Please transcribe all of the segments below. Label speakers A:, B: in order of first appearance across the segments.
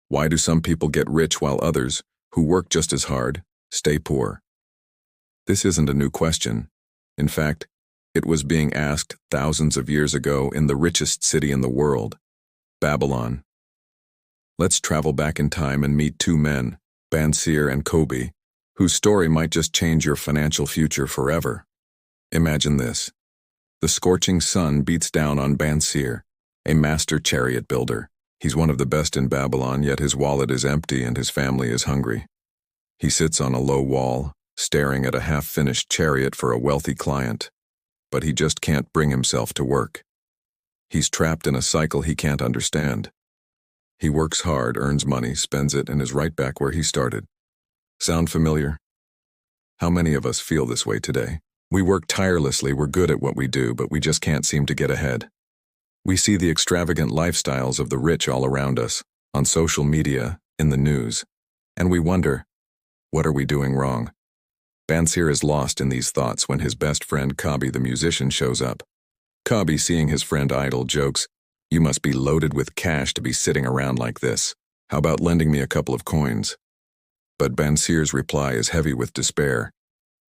A: Why do some people get rich while others, who work just as hard, stay poor? This isn't a new question. In fact, it was being asked thousands of years ago in the richest city in the world, Babylon. Let's travel back in time and meet two men, Bansir and Kobbi, whose story might just change your financial future forever. Imagine this. The scorching sun beats down on Bansir, a master chariot builder. He's one of the best in Babylon, yet his wallet is empty and his family is hungry. He sits on a low wall, staring at a half-finished chariot for a wealthy client, but he just can't bring himself to work. He's trapped in a cycle he can't understand. He works hard, earns money, spends it, and is right back where he started. Sound familiar? How many of us feel this way today? We work tirelessly, we're good at what we do, but we just can't seem to get ahead. We see the extravagant lifestyles of the rich all around us, on social media, in the news, and we wonder, what are we doing wrong? Bansir is lost in these thoughts when his best friend Kobbi the musician shows up. Kobbi, seeing his friend idle, jokes, "You must be loaded with cash to be sitting around like this. How about lending me a couple of coins?" But Bansir's reply is heavy with despair.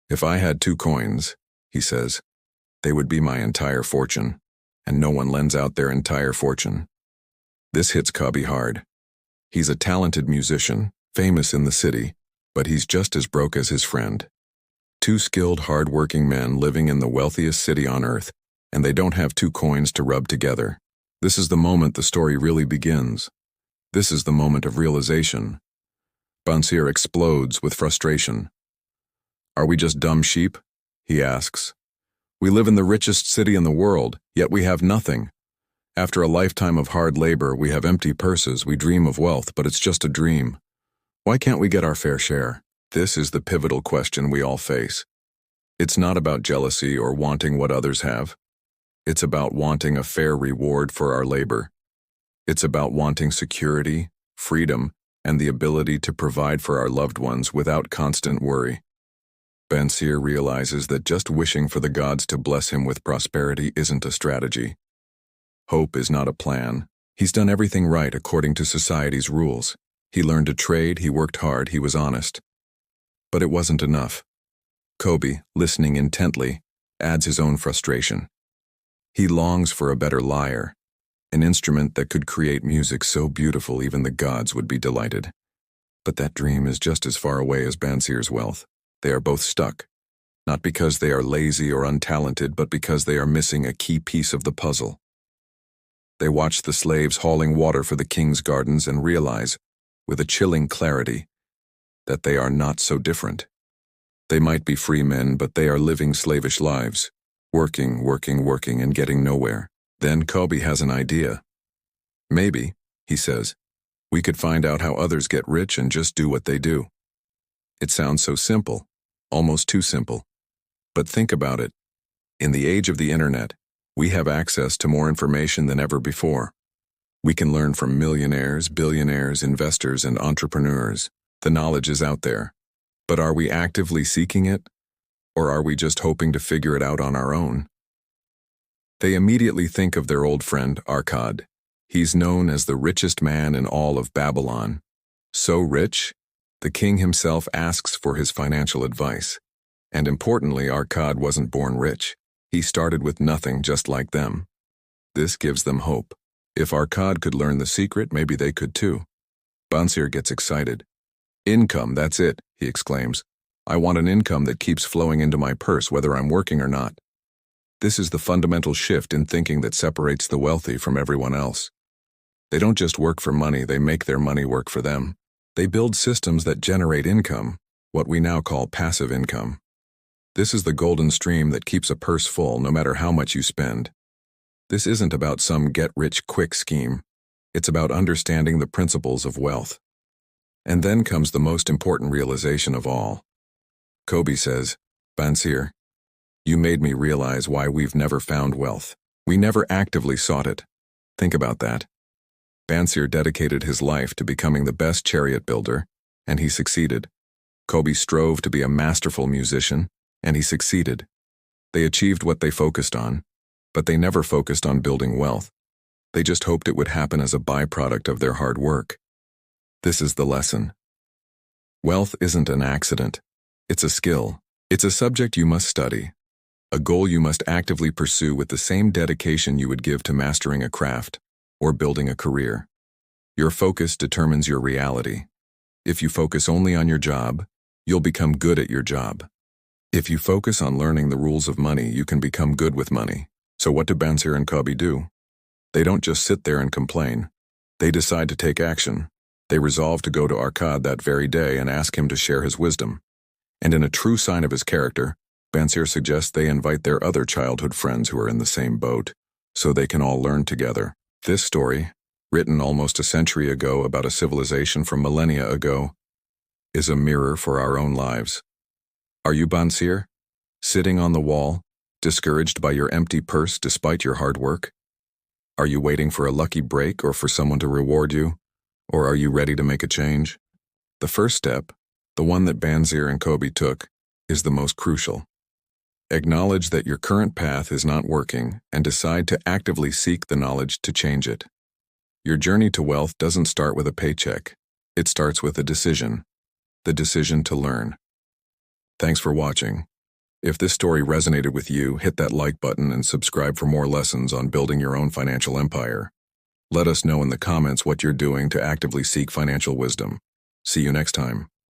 A: "If I had 2 coins," he says, "they would be my entire fortune, and no one lends out their entire fortune." This hits Kobbi hard. He's a talented musician, famous in the city, but he's just as broke as his friend. 2 skilled, hard-working men living in the wealthiest city on earth, and they don't have 2 coins to rub together. This is the moment the story really begins. This is the moment of realization. Bansir explodes with frustration. "Are we just dumb sheep?" he asks. "We live in the richest city in the world, yet we have nothing. After a lifetime of hard labor, we have empty purses, we dream of wealth, but it's just a dream. Why can't we get our fair share?" This is the pivotal question we all face. It's not about jealousy or wanting what others have. It's about wanting a fair reward for our labor. It's about wanting security, freedom, and the ability to provide for our loved ones without constant worry. Bansir realizes that just wishing for the gods to bless him with prosperity isn't a strategy. Hope is not a plan. He's done everything right according to society's rules. He learned to trade, he worked hard, he was honest. But it wasn't enough. Kobbi, listening intently, adds his own frustration. He longs for a better lyre, an instrument that could create music so beautiful even the gods would be delighted. But that dream is just as far away as Bansir's wealth. They are both stuck, not because they are lazy or untalented, but because they are missing a key piece of the puzzle. They watch the slaves hauling water for the king's gardens and realize, with a chilling clarity, that they are not so different. They might be free men, but they are living slavish lives, working, and getting nowhere. Then Kobbi has an idea. "Maybe," he says, "we could find out how others get rich and just do what they do." It sounds so simple, almost too simple. But think about it. In the age of the internet, we have access to more information than ever before. We can learn from millionaires, billionaires, investors, and entrepreneurs. The knowledge is out there. But are we actively seeking it? Or are we just hoping to figure it out on our own? They immediately think of their old friend, 𝐸. He's known as the richest man in all of Babylon. So rich, the king himself asks for his financial advice. And importantly, 𝐸 wasn't born rich. He started with nothing, just like them. This gives them hope. If 𝐸 could learn the secret, maybe they could too. Bansir gets excited. "Income, that's it," he exclaims. "I want an income that keeps flowing into my purse whether I'm working or not." This is the fundamental shift in thinking that separates the wealthy from everyone else. They don't just work for money, they make their money work for them. They build systems that generate income, what we now call passive income. This is the golden stream that keeps a purse full no matter how much you spend. This isn't about some get-rich-quick scheme. It's about understanding the principles of wealth. And then comes the most important realization of all. Kobbi says, "Bansir, you made me realize why we've never found wealth. We never actively sought it." Think about that. Bansir dedicated his life to becoming the best chariot builder, and he succeeded. Kobbi strove to be a masterful musician, and he succeeded. They achieved what they focused on, but they never focused on building wealth. They just hoped it would happen as a byproduct of their hard work. This is the lesson. Wealth isn't an accident. It's a skill. It's a subject you must study, a goal you must actively pursue with the same dedication you would give to mastering a craft or building a career. Your focus determines your reality. If you focus only on your job, you'll become good at your job. If you focus on learning the rules of money, you can become good with money. So what do Bansir and Kobbi do? They don't just sit there and complain. They decide to take action. They resolve to go to 𝐲𝐴𝐽 that very day and ask him to share his wisdom. And in a true sign of his character, Bansir suggests they invite their other childhood friends who are in the same boat, so they can all learn together. This story, written almost a century ago about a civilization from millennia ago, is a mirror for our own lives. Are you Bansir, sitting on the wall, discouraged by your empty purse despite your hard work? Are you waiting for a lucky break or for someone to reward you? Or are you ready to make a change? The first step, the one that Bansir and Kobbi took, is the most crucial. Acknowledge that your current path is not working and decide to actively seek the knowledge to change it. Your journey to wealth doesn't start with a paycheck. It starts with a decision, the decision to learn. Thanks for watching. If this story resonated with you, hit that like button and subscribe for more lessons on building your own financial empire. Let us know in the comments what you're doing to actively seek financial wisdom. See you next time.